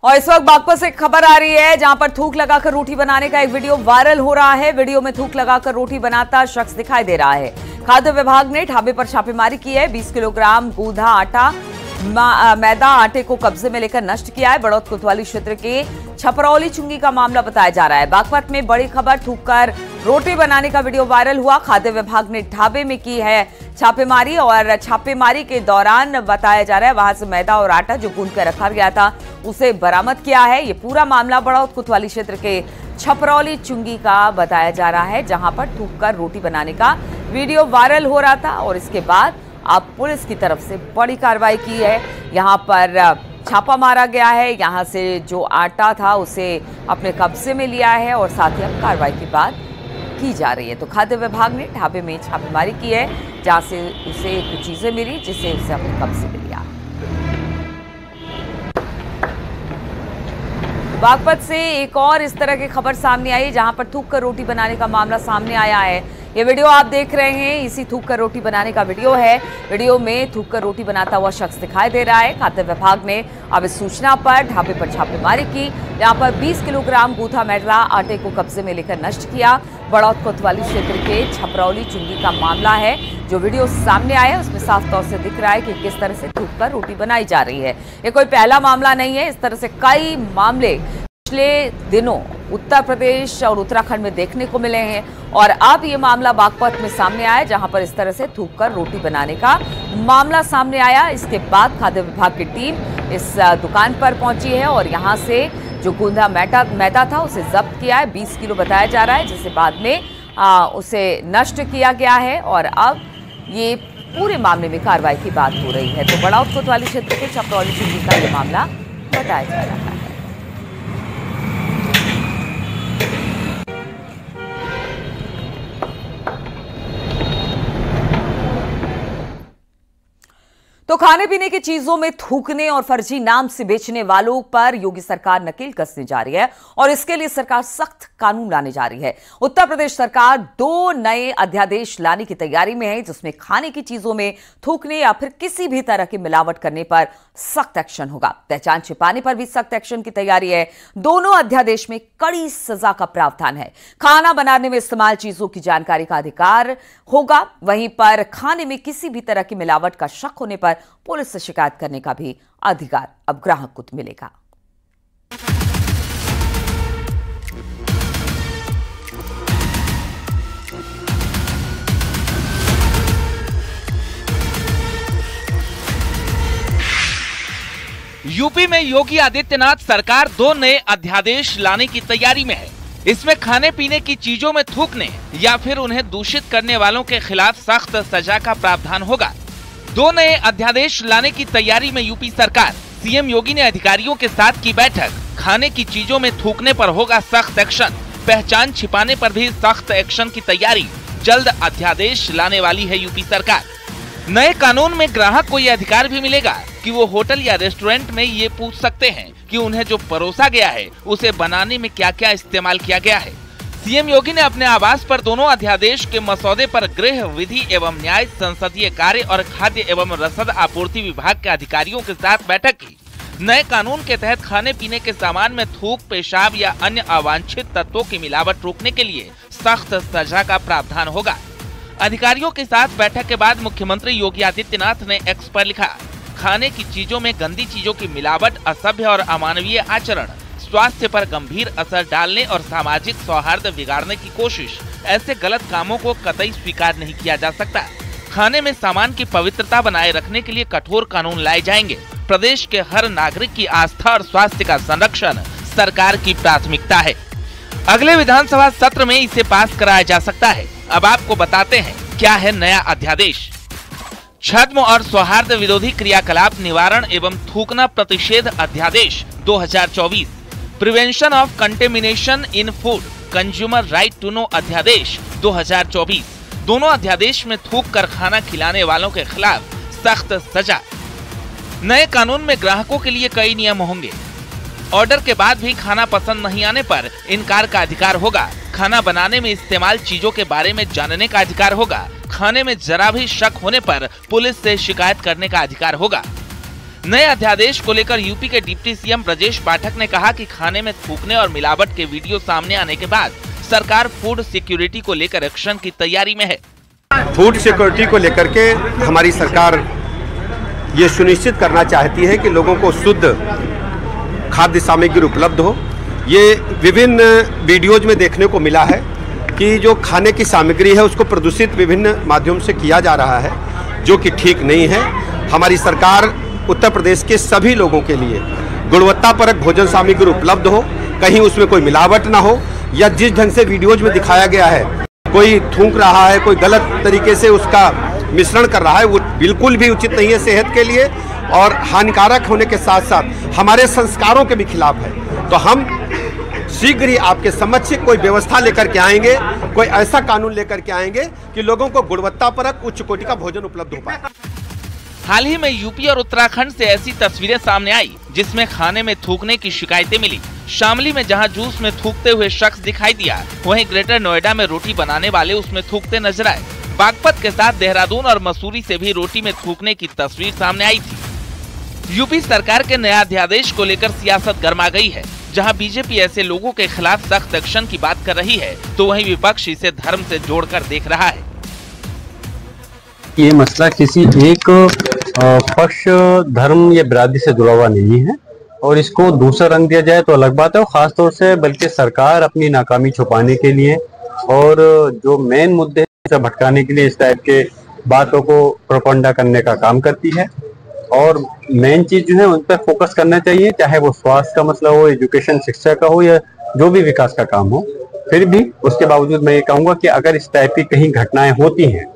और इस वक्त बागपत से खबर आ रही है जहां पर थूक लगाकर रोटी बनाने का एक वीडियो वायरल हो रहा है। वीडियो में थूक लगाकर रोटी बनाता शख्स दिखाई दे रहा है। खाद्य विभाग ने ढाबे पर छापेमारी की है। 20 किलोग्राम गूंधा आटा मैदा आटे को कब्जे में लेकर नष्ट किया है। बड़ौत कोतवाली क्षेत्र के छपरौली चुंगी का मामला बताया जा रहा है। बागपत में बड़ी खबर, थूक कर रोटी बनाने का वीडियो वायरल हुआ। खाद्य विभाग ने ढाबे में की है छापेमारी और छापेमारी के दौरान बताया जा रहा है वहां से मैदा और आटा जो गूंद कर रखा गया था उसे बरामद किया है। ये पूरा मामला बड़ौत कोतवाली क्षेत्र के छपरौली चुंगी का बताया जा रहा है जहां पर थूक कर रोटी बनाने का वीडियो वायरल हो रहा था और इसके बाद अब पुलिस की तरफ से बड़ी कार्रवाई की है। यहां पर छापा मारा गया है, यहां से जो आटा था उसे अपने कब्जे में लिया है और साथ ही अब कार्रवाई की बात की जा रही है। तो खाद्य विभाग ने ढाबे में छापेमारी की है जहां से उसे कुछ चीजें मिली जिसे उसे अपने कब्जे में लिया। बागपत से एक और इस तरह की खबर सामने आई जहां पर थूक कर रोटी बनाने का मामला सामने आया है। ये वीडियो आप देख रहे हैं, इसी थूक कर रोटी बनाने का वीडियो है। वीडियो में थूक कर रोटी बनाता हुआ शख्स दिखाई दे रहा है। खाद्य विभाग ने अब इस सूचना पर ढाबे पर छापेमारी की। यहाँ पर 20 किलोग्राम गूंथा मैदा आटे को कब्जे में लेकर नष्ट किया। बड़ौत कोतवाली क्षेत्र के छपरौली चुंगी का मामला है। जो वीडियो सामने आया उसमें साफ तौर से दिख रहा है कि किस तरह से थूक कर रोटी बनाई जा रही है। ये कोई पहला मामला नहीं है, इस तरह से कई मामले पिछले दिनों उत्तर प्रदेश और उत्तराखंड में देखने को मिले हैं और अब ये मामला बागपत में सामने आया जहां पर इस तरह से थूक कर रोटी बनाने का मामला सामने आया। इसके बाद खाद्य विभाग की टीम इस दुकान पर पहुंची है और यहां से जो गूंधा मैदा था उसे जब्त किया है। 20 किलो बताया जा रहा है जिसे बाद में उसे नष्ट किया गया है और अब ये पूरे मामले में कार्रवाई की बात हो रही है। तो बड़ौत कोतवाली क्षेत्र के छपरौली चुंगी का ये मामला बताया जा रहा है। तो खाने पीने की चीजों में थूकने और फर्जी नाम से बेचने वालों पर योगी सरकार नकेल कसने जा रही है और इसके लिए सरकार सख्त कानून लाने जा रही है। उत्तर प्रदेश सरकार 2 नए अध्यादेश लाने की तैयारी में है जिसमें खाने की चीजों में थूकने या फिर किसी भी तरह की मिलावट करने पर सख्त एक्शन होगा। पहचान छिपाने पर भी सख्त एक्शन की तैयारी है। दोनों अध्यादेश में कड़ी सजा का प्रावधान है। खाना बनाने में इस्तेमाल चीजों की जानकारी का अधिकार होगा। वहीं पर खाने में किसी भी तरह की मिलावट का शक होने पर पुलिस से शिकायत करने का भी अधिकार अब ग्राहक को मिलेगा। यूपी में योगी आदित्यनाथ सरकार 2 नए अध्यादेश लाने की तैयारी में है। इसमें खाने पीने की चीजों में थूकने या फिर उन्हें दूषित करने वालों के खिलाफ सख्त सजा का प्रावधान होगा। 2 नए अध्यादेश लाने की तैयारी में यूपी सरकार। सीएम योगी ने अधिकारियों के साथ की बैठक। खाने की चीजों में थूकने पर होगा सख्त एक्शन। पहचान छिपाने पर भी सख्त एक्शन की तैयारी। जल्द अध्यादेश लाने वाली है यूपी सरकार। नए कानून में ग्राहक को यह अधिकार भी मिलेगा कि वो होटल या रेस्टोरेंट में ये पूछ सकते हैं कि उन्हें जो परोसा गया है उसे बनाने में क्या क्या इस्तेमाल किया गया है। सीएम योगी ने अपने आवास पर दोनों अध्यादेश के मसौदे पर गृह विधि एवं न्याय, संसदीय कार्य और खाद्य एवं रसद आपूर्ति विभाग के अधिकारियों के साथ बैठक की। नए कानून के तहत खाने पीने के सामान में थूक, पेशाब या अन्य अवांछित तत्वों की मिलावट रोकने के लिए सख्त सजा का प्रावधान होगा। अधिकारियों के साथ बैठक के बाद मुख्यमंत्री योगी आदित्यनाथ ने एक्स पर लिखा, खाने की चीजों में गंदी चीजों की मिलावट असभ्य और अमानवीय आचरण, स्वास्थ्य पर गंभीर असर डालने और सामाजिक सौहार्द बिगाड़ने की कोशिश, ऐसे गलत कामों को कतई स्वीकार नहीं किया जा सकता। खाने में सामान की पवित्रता बनाए रखने के लिए कठोर कानून लाए जाएंगे। प्रदेश के हर नागरिक की आस्था और स्वास्थ्य का संरक्षण सरकार की प्राथमिकता है। अगले विधानसभा सत्र में इसे पास कराया जा सकता है। अब आपको बताते हैं क्या है नया अध्यादेश। छद्म और सौहार्द विरोधी क्रियाकलाप निवारण एवं थूकना प्रतिषेध अध्यादेश 2024, prevention of contamination in food consumer right to know अध्यादेश 2024। दोनों अध्यादेश में थूक कर खाना खिलाने वालों के खिलाफ सख्त सजा। नए कानून में ग्राहकों के लिए कई नियम होंगे। ऑर्डर के बाद भी खाना पसंद नहीं आने पर इनकार का अधिकार होगा। खाना बनाने में इस्तेमाल चीजों के बारे में जानने का अधिकार होगा। खाने में जरा भी शक होने पर पुलिस से शिकायत करने का अधिकार होगा। नए अध्यादेश को लेकर यूपी के डिप्टी सीएम ब्रजेश पाठक ने कहा कि खाने में थूकने और मिलावट के वीडियो सामने आने के बाद सरकार फूड सिक्योरिटी को लेकर एक्शन की तैयारी में है। फूड सिक्योरिटी को लेकर के हमारी सरकार ये सुनिश्चित करना चाहती है कि लोगों को शुद्ध खाद्य सामग्री उपलब्ध हो। ये विभिन्न वीडियोज में देखने को मिला है कि जो खाने की सामग्री है उसको प्रदूषित विभिन्न माध्यम से किया जा रहा है, जो कि ठीक नहीं है। हमारी सरकार उत्तर प्रदेश के सभी लोगों के लिए गुणवत्तापरक भोजन सामग्री उपलब्ध हो, कहीं उसमें कोई मिलावट ना हो, या जिस ढंग से वीडियोज में दिखाया गया है कोई थूक रहा है, कोई गलत तरीके से उसका मिश्रण कर रहा है, वो बिल्कुल भी उचित नहीं है सेहत के लिए और हानिकारक होने के साथ साथ हमारे संस्कारों के भी खिलाफ है। तो हम शीघ्र ही आपके समक्ष कोई व्यवस्था लेकर के आएंगे, कोई ऐसा कानून लेकर के आएंगे कि लोगों को गुणवत्तापरक उच्च कोटि का भोजन उपलब्ध हो पाए। हाल ही में यूपी और उत्तराखंड से ऐसी तस्वीरें सामने आई जिसमें खाने में थूकने की शिकायतें मिली। शामली में जहां जूस में थूकते हुए शख्स दिखाई दिया, वहीं ग्रेटर नोएडा में रोटी बनाने वाले उसमें थूकते नजर आए। बागपत के साथ देहरादून और मसूरी से भी रोटी में थूकने की तस्वीर सामने आई थी। यूपी सरकार के नया अध्यादेश को लेकर सियासत गर्मा गई है। जहां बीजेपी ऐसे लोगों के खिलाफ सख्त एक्शन की बात कर रही है, तो वहीं विपक्ष इसे धर्म से जोड़कर देख रहा है। ये मसला किसी एक पक्ष, धर्म या बिरादरी से जुड़ा हुआ नहीं है और इसको दूसरा रंग दिया जाए तो अलग बात है। और खास तौर से बल्कि सरकार अपनी नाकामी छुपाने के लिए और जो मेन मुद्दे से भटकाने के लिए इस टाइप के बातों को प्रोपेगेंडा करने का काम करती है। और मेन चीज जो है उन पर फोकस करना चाहिए, चाहे वो स्वास्थ्य का मसला हो, एजुकेशन शिक्षा का हो, या जो भी विकास का काम हो। फिर भी उसके बावजूद मैं ये कहूँगा कि अगर इस टाइप की कहीं घटनाएं होती हैं,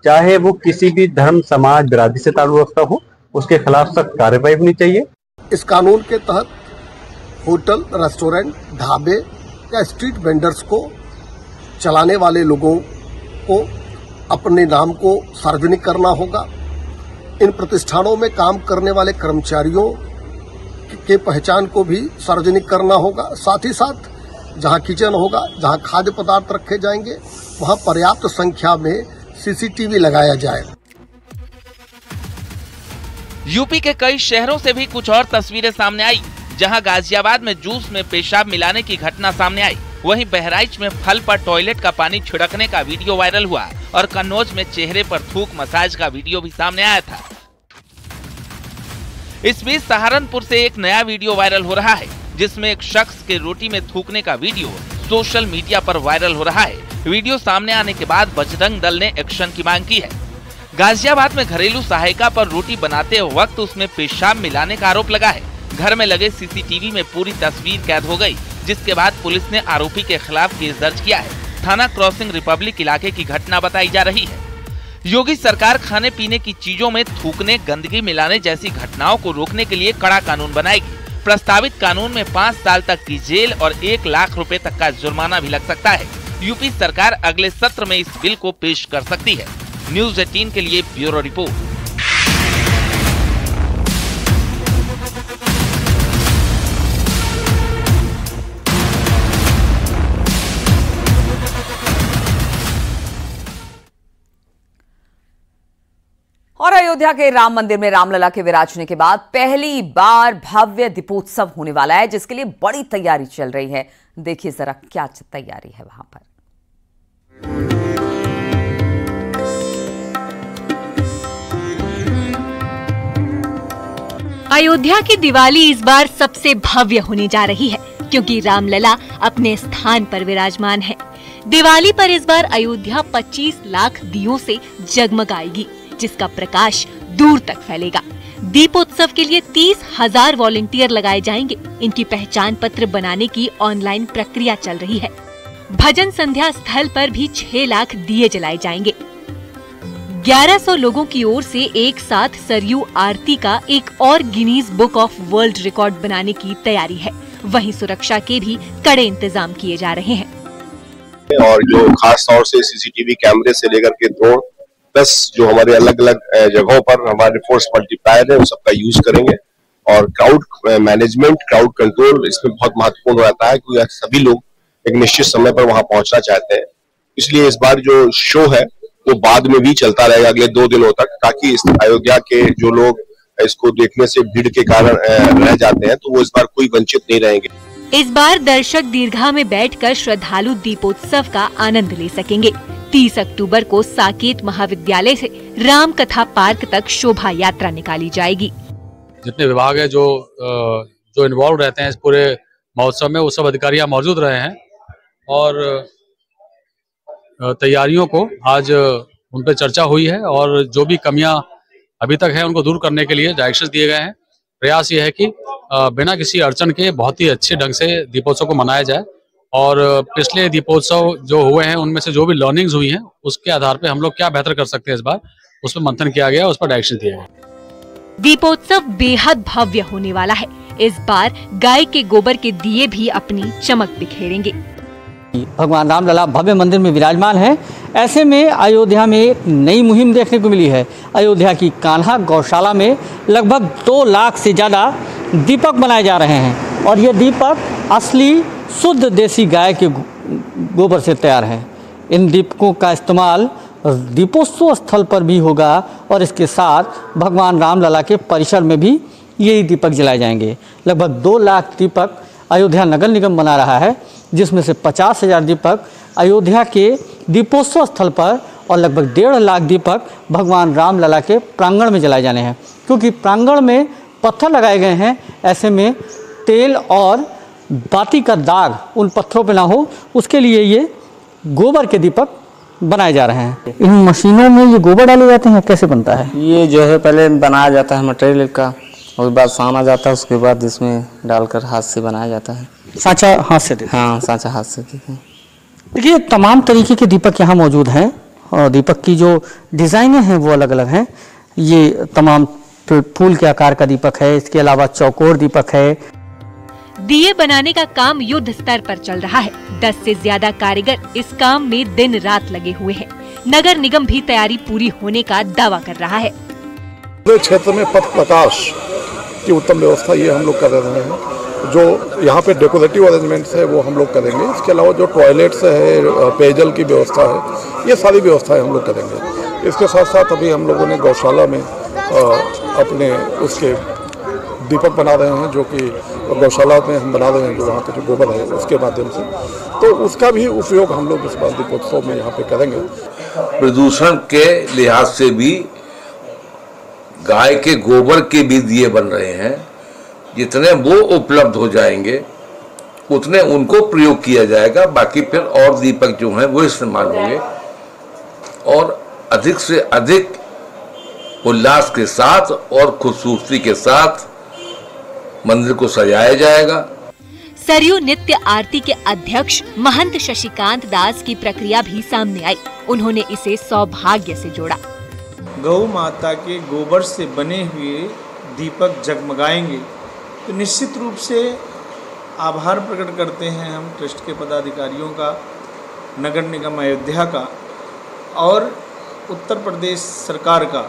चाहे वो किसी भी धर्म समाज बिरादरी से ताल्लुक रखता हो, उसके खिलाफ सख्त कार्रवाई होनी चाहिए। इस कानून के तहत होटल, रेस्टोरेंट, ढाबे या स्ट्रीट वेंडर्स को चलाने वाले लोगों को अपने नाम को सार्वजनिक करना होगा। इन प्रतिष्ठानों में काम करने वाले कर्मचारियों के पहचान को भी सार्वजनिक करना होगा। साथ ही साथ जहां किचन होगा, जहां खाद्य पदार्थ रखे जाएंगे, वहां पर्याप्त संख्या में सीसीटीवी लगाया जाए। यूपी के कई शहरों से भी कुछ और तस्वीरें सामने आई, जहां गाजियाबाद में जूस में पेशाब मिलाने की घटना सामने आई। वहीं बहराइच में फल पर टॉयलेट का पानी छिड़कने का वीडियो वायरल हुआ और कन्नौज में चेहरे पर थूक मसाज का वीडियो भी सामने आया था। इस बीच सहारनपुर से एक नया वीडियो वायरल हो रहा है, जिसमें एक शख्स के रोटी में थूकने का वीडियो सोशल मीडिया पर वायरल हो रहा है। वीडियो सामने आने के बाद बजरंग दल ने एक्शन की मांग की है। गाजियाबाद में घरेलू सहायिका पर रोटी बनाते वक्त उसमें पेशाब मिलाने का आरोप लगा है। घर में लगे सीसीटीवी में पूरी तस्वीर कैद हो गई, जिसके बाद पुलिस ने आरोपी के खिलाफ केस दर्ज किया है। थाना क्रॉसिंग रिपब्लिक इलाके की घटना बताई जा रही है। योगी सरकार खाने पीने की चीजों में थूकने, गंदगी मिलाने जैसी घटनाओं को रोकने के लिए कड़ा कानून बनाएगी। प्रस्तावित कानून में 5 साल तक की जेल और 1 लाख रुपए तक का जुर्माना भी लग सकता है। यूपी सरकार अगले सत्र में इस बिल को पेश कर सकती है। न्यूज़ 18 के लिए ब्यूरो रिपोर्ट। और अयोध्या के राम मंदिर में रामलला के विराजने के बाद पहली बार भव्य दीपोत्सव होने वाला है, जिसके लिए बड़ी तैयारी चल रही है। देखिए जरा क्या तैयारी है वहां पर। अयोध्या की दिवाली इस बार सबसे भव्य होने जा रही है, क्योंकि रामलला अपने स्थान पर विराजमान है। दिवाली पर इस बार अयोध्या 25 लाख दियों से जगमगाएगी, जिसका प्रकाश दूर तक फैलेगा। दीपोत्सव के लिए 30,000 वॉलंटियर लगाए जाएंगे। इनकी पहचान पत्र बनाने की ऑनलाइन प्रक्रिया चल रही है। भजन संध्या स्थल पर भी 6 लाख दिए जलाए जाएंगे। 1100 लोगों की ओर से एक साथ सरयू आरती का एक और Guinness book of world record बनाने की तैयारी है। वहीं सुरक्षा के भी कड़े इंतजाम किए जा रहे हैं। और जो खास तौर से सीसीटीवी कैमरे से लेकर के ड्रोन प्लस जो हमारे अलग अलग जगहों पर हमारे फोर्स मल्टीप्लायर है, वो सबका यूज करेंगे। और क्राउड मैनेजमेंट, क्राउड कंट्रोल इसमें बहुत महत्वपूर्ण हो जाता है, क्योंकि सभी लोग एक निश्चित समय पर वहां पहुंचना चाहते हैं। इसलिए इस बार जो शो है वो बाद में भी चलता रहेगा अगले 2 दिनों तक, ताकि इस अयोध्या के जो लोग इसको देखने से भीड़ के कारण रह जाते हैं, तो वो इस बार कोई वंचित नहीं रहेंगे। इस बार दर्शक दीर्घा में बैठकर श्रद्धालु दीपोत्सव का आनंद ले सकेंगे। 30 अक्टूबर को साकेत महाविद्यालय से राम कथा पार्क तक शोभा यात्रा निकाली जाएगी। जितने विभाग है जो इन्वॉल्व रहते हैं इस पूरे महोत्सव में, वो सब अधिकारी यहाँ मौजूद रहे हैं और तैयारियों को आज उन पर चर्चा हुई है और जो भी कमियां अभी तक है उनको दूर करने के लिए डायरेक्शन दिए गए हैं। प्रयास ये है कि बिना किसी अड़चन के बहुत ही अच्छे ढंग से दीपोत्सव को मनाया जाए और पिछले दीपोत्सव जो हुए हैं उनमें से जो भी लर्निंग्स हुई हैं उसके आधार पे हम लोग क्या बेहतर कर सकते हैं इस बार, उस पर मंथन किया गया, उस पर डायरेक्शन दिया गया। दीपोत्सव बेहद भव्य होने वाला है। इस बार गाय के गोबर के दिए भी अपनी चमक बिखेरेंगे। भगवान रामलला भव्य मंदिर में विराजमान है। ऐसे में अयोध्या में एक नई मुहिम देखने को मिली है। अयोध्या की कान्हा गौशाला में लगभग 2 लाख से ज़्यादा दीपक बनाए जा रहे हैं और ये दीपक असली शुद्ध देसी गाय के गोबर से तैयार है। इन दीपकों का इस्तेमाल दीपोत्सव स्थल पर भी होगा और इसके साथ भगवान रामलला के परिसर में भी यही दीपक जलाए जाएंगे। लगभग 2 लाख दीपक अयोध्या नगर निगम बना रहा है, जिसमें से 50,000 दीपक अयोध्या के दीपोत्सव स्थल पर और लगभग 1.5 लाख दीपक भगवान रामलला के प्रांगण में जलाए जाने हैं। क्योंकि प्रांगण में पत्थर लगाए गए हैं, ऐसे में तेल और बाती का दाग उन पत्थरों पर ना हो, उसके लिए ये गोबर के दीपक बनाए जा रहे हैं। इन मशीनों में ये गोबर डाले जाते हैं, कैसे बनता है? ये जो है पहले बनाया जाता है मटेरियल का, उसके बाद साना जाता है, उसके बाद इसमें डालकर हाथ से बनाया जाता है। सांचा हाथ से देते? हाँ, सांचा हाथ से देते हैं। देखिए तमाम तरीके के दीपक यहाँ मौजूद हैं और दीपक की जो डिज़ाइनें हैं वो अलग अलग हैं। ये तमाम फूल के आकार का दीपक है, इसके अलावा चौकोर दीपक है। दिए बनाने का काम युद्ध स्तर पर चल रहा है। 10 से ज्यादा कारीगर इस काम में दिन रात लगे हुए हैं। नगर निगम भी तैयारी पूरी होने का दावा कर रहा है। पूरे क्षेत्र में पथ प्रकाश की उत्तम व्यवस्था ये हम लोग कर रहे हैं। जो यहाँ पे डेकोरेटिव अरेंजमेंट्स है वो हम लोग करेंगे। इसके अलावा जो टॉयलेट्स है, पेयजल की व्यवस्था है, ये सारी व्यवस्थाएं हम लोग करेंगे। इसके साथ साथ अभी हम लोगों ने गौशाला में अपने उसके दीपक बना रहे हैं, जो कि गौशाला में हम बना रहे हैं, जो वहाँ पे जो गोबर है उसके माध्यम से, तो उसका भी उपयोग हम लोग इस बार दीपोत्सव में यहाँ पे करेंगे। प्रदूषण के लिहाज से भी गाय के गोबर के भी दिए बन रहे हैं। जितने वो उपलब्ध हो जाएंगे उतने उनको प्रयोग किया जाएगा, बाकी फिर और दीपक जो हैं वो इस्तेमाल होंगे और अधिक से अधिक उल्लास के साथ और खूबसूरती के साथ मंदिर को सजाया जाएगा। सरयू नित्य आरती के अध्यक्ष महंत शशिकांत दास की प्रक्रिया भी सामने आई। उन्होंने इसे सौभाग्य से जोड़ा। गौ माता के गोबर से बने हुए दीपक जगमगाएंगे तो निश्चित रूप से आभार प्रकट करते हैं हम ट्रस्ट के पदाधिकारियों का, नगर निगम अयोध्या का और उत्तर प्रदेश सरकार का।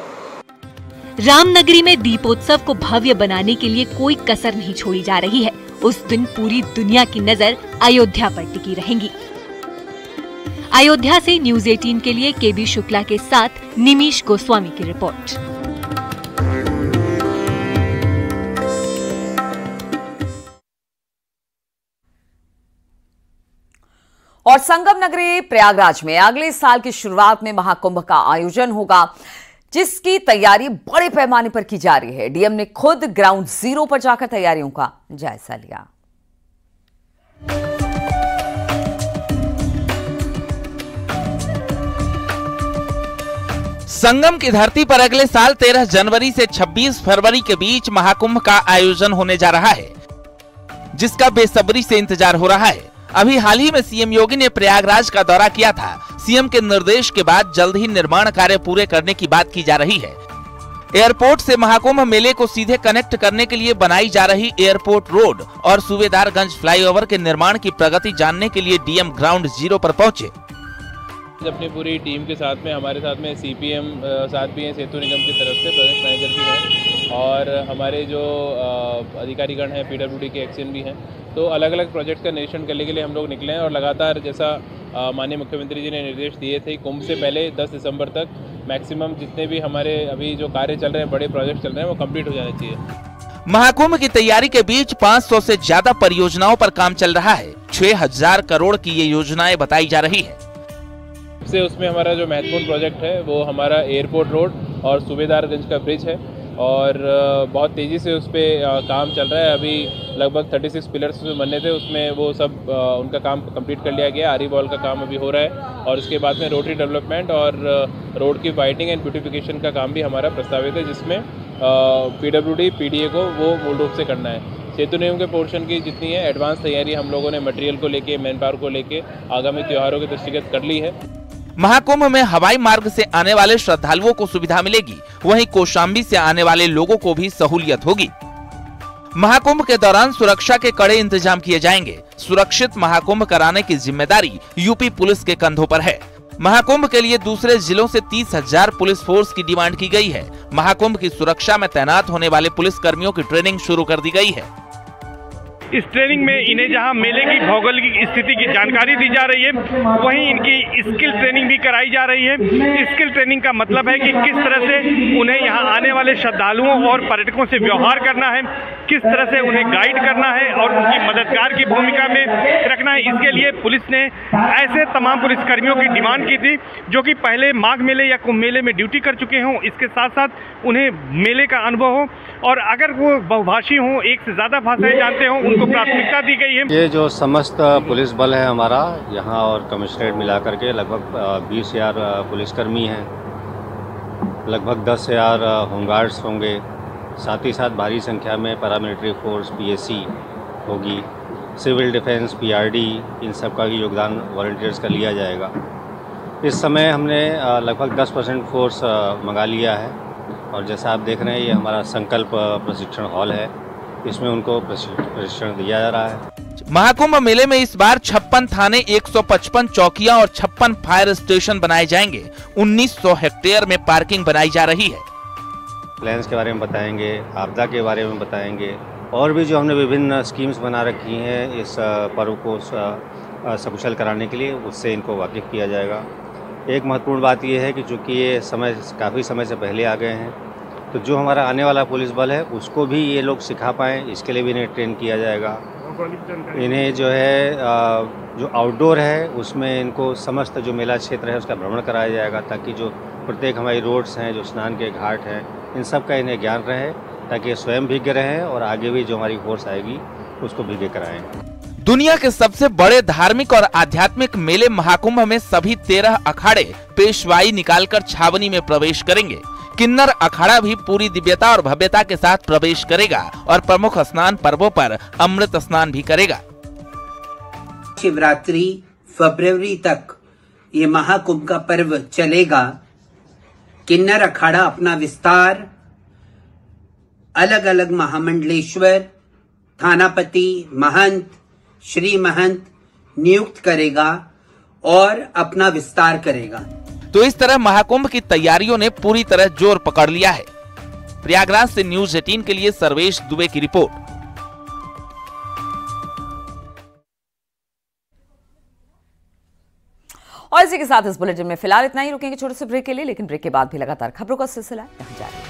रामनगरी में दीपोत्सव को भव्य बनाने के लिए कोई कसर नहीं छोड़ी जा रही है। उस दिन पूरी दुनिया की नजर अयोध्या पर टिकी रहेंगी। अयोध्या से न्यूज़ 18 के लिए केबी शुक्ला के साथ निमिष गोस्वामी की रिपोर्ट। और संगम नगरी प्रयागराज में अगले साल की शुरुआत में महाकुंभ का आयोजन होगा, जिसकी तैयारी बड़े पैमाने पर की जा रही है। डीएम ने खुद ग्राउंड जीरो पर जाकर तैयारियों का जायजा लिया। संगम की धरती पर अगले साल 13 जनवरी से 26 फरवरी के बीच महाकुंभ का आयोजन होने जा रहा है, जिसका बेसब्री से इंतजार हो रहा है। अभी हाल ही में सीएम योगी ने प्रयागराज का दौरा किया था। सीएम के निर्देश के बाद जल्द ही निर्माण कार्य पूरे करने की बात की जा रही है। एयरपोर्ट से महाकुंभ मेले को सीधे कनेक्ट करने के लिए बनाई जा रही एयरपोर्ट रोड और सूबेदारगंज फ्लाईओवर के निर्माण की प्रगति जानने के लिए डीएम ग्राउंड जीरो पर पहुंचे। अपनी पूरी टीम के साथ में हमारे साथ में सीपीएम साथ भी हैं, सेतु निगम की तरफ से प्रोजेक्ट मैनेजर भी हैं और हमारे जो अधिकारीगण हैं पीडब्ल्यूडी के एक्शन भी हैं। तो अलग अलग प्रोजेक्ट का निरीक्षण करने के लिए हम लोग निकले हैं और लगातार जैसा माननीय मुख्यमंत्री जी ने निर्देश दिए थे, कुंभ से पहले 10 दिसंबर तक मैक्सिमम जितने भी हमारे अभी जो कार्य चल रहे हैं, बड़े प्रोजेक्ट चल रहे हैं, वो कंप्लीट हो जाने चाहिए। महाकुंभ की तैयारी के बीच 500 से ज्यादा परियोजनाओं पर काम चल रहा है। 6000 करोड़ की ये योजनाएं बताई जा रही है। उसमें हमारा जो महत्वपूर्ण प्रोजेक्ट है वो हमारा एयरपोर्ट रोड और सूबेदारगंज का ब्रिज है और बहुत तेज़ी से उस पर काम चल रहा है। अभी लगभग 36 पिलर्स में बनने थे, उसमें वो सब उनका काम कंप्लीट कर लिया गया। आरी बॉल का काम अभी हो रहा है और उसके बाद में रोटरी डेवलपमेंट और रोड की वाइटिंग एंड ब्यूटिफिकेशन का काम भी हमारा प्रस्तावित है, जिसमें PWD PDA को वो मूल रूप से करना है। सेतु निगम के पोर्शन की जितनी है एडवांस तैयारी हम लोगों ने मटेरियल को लेके, मैन पावर को लेके आगामी त्योहारों के दृष्टिगत कर ली है। महाकुंभ में हवाई मार्ग से आने वाले श्रद्धालुओं को सुविधा मिलेगी, वहीं कौशाम्बी से आने वाले लोगों को भी सहूलियत होगी। महाकुंभ के दौरान सुरक्षा के कड़े इंतजाम किए जाएंगे। सुरक्षित महाकुंभ कराने की जिम्मेदारी यूपी पुलिस के कंधों पर है। महाकुंभ के लिए दूसरे जिलों से 30,000 पुलिस फोर्स की डिमांड की गई है। महाकुंभ की सुरक्षा में तैनात होने वाले पुलिस कर्मियों की ट्रेनिंग शुरू कर दी गई है। इस ट्रेनिंग में इन्हें जहां मेले की भौगोलिक स्थिति की जानकारी दी जा रही है, वहीं इनकी स्किल ट्रेनिंग भी कराई जा रही है। स्किल ट्रेनिंग का मतलब है कि किस तरह से उन्हें यहां आने वाले श्रद्धालुओं और पर्यटकों से व्यवहार करना है, किस तरह से उन्हें गाइड करना है और उनकी मददगार की भूमिका में रखना है। इसके लिए पुलिस ने ऐसे तमाम पुलिसकर्मियों की डिमांड की थी जो कि पहले माघ मेले या कुंभ मेले में ड्यूटी कर चुके हों, इसके साथ साथ उन्हें मेले का अनुभव हो और अगर वो बहुभाषी हों, एक से ज़्यादा भाषाएं जानते हों, उनको प्राथमिकता दी गई है। ये जो समस्त पुलिस बल है हमारा यहाँ और कमिश्नरेट मिलाकर के लगभग 20,000 पुलिसकर्मी हैं, लगभग 10,000 होमगार्ड्स होंगे, साथ ही साथ भारी संख्या में पैरामिलिट्री फोर्स PSC होगी, सिविल डिफेंस PRD, इन सब का भी योगदान वॉलंटियर्स का लिया जाएगा। इस समय हमने लगभग 10% फोर्स मंगा लिया है और जैसा आप देख रहे हैं ये हमारा संकल्प प्रशिक्षण हॉल है, इसमें उनको प्रशिक्षण दिया जा रहा है। महाकुंभ मेले में इस बार 56 थाने, 155 चौकियां और 56 फायर स्टेशन बनाए जाएंगे। 1900 हेक्टेयर में पार्किंग बनाई जा रही है। प्लान्स के बारे में बताएंगे, आपदा के बारे में बताएंगे और भी जो हमने विभिन्न स्कीम्स बना रखी हैं इस पर्व को सकुशल कराने के लिए, उससे इनको वाकिफ किया जाएगा। एक महत्वपूर्ण बात यह है कि चूँकि ये समय काफ़ी समय से पहले आ गए हैं, तो जो हमारा आने वाला पुलिस बल है उसको भी ये लोग सिखा पाएँ, इसके लिए भी इन्हें ट्रेन किया जाएगा। इन्हें जो है जो आउटडोर है उसमें इनको समस्त जो मेला क्षेत्र है उसका भ्रमण कराया जाएगा, ताकि जो प्रत्येक हमारी रोड्स हैं, जो स्नान के घाट हैं, इन सब का इन्हें ज्ञान रहे, ताकि ये स्वयं भीगे रहें और आगे भी जो हमारी फोर्स आएगी उसको भीगे कराएं। दुनिया के सबसे बड़े धार्मिक और आध्यात्मिक मेले महाकुंभ में सभी 13 अखाड़े पेशवाई निकालकर छावनी में प्रवेश करेंगे। किन्नर अखाड़ा भी पूरी दिव्यता और भव्यता के साथ प्रवेश करेगा और प्रमुख स्नान पर्वों पर अमृत स्नान भी करेगा। शिवरात्रि फरवरी तक ये महाकुंभ का पर्व चलेगा। किन्नर अखाड़ा अपना विस्तार अलग अलग महामंडलेश्वर, थानापति, महंत, श्री महंत नियुक्त करेगा और अपना विस्तार करेगा। तो इस तरह महाकुंभ की तैयारियों ने पूरी तरह जोर पकड़ लिया है। प्रयागराज से न्यूज़ 18 के लिए सर्वेश दुबे की रिपोर्ट। और इसी के साथ इस बुलेटिन में फिलहाल इतना ही। रुकेंगे छोटे से ब्रेक के लिए, लेकिन ब्रेक के बाद भी लगातार खबरों का सिलसिला यहाँ जारी।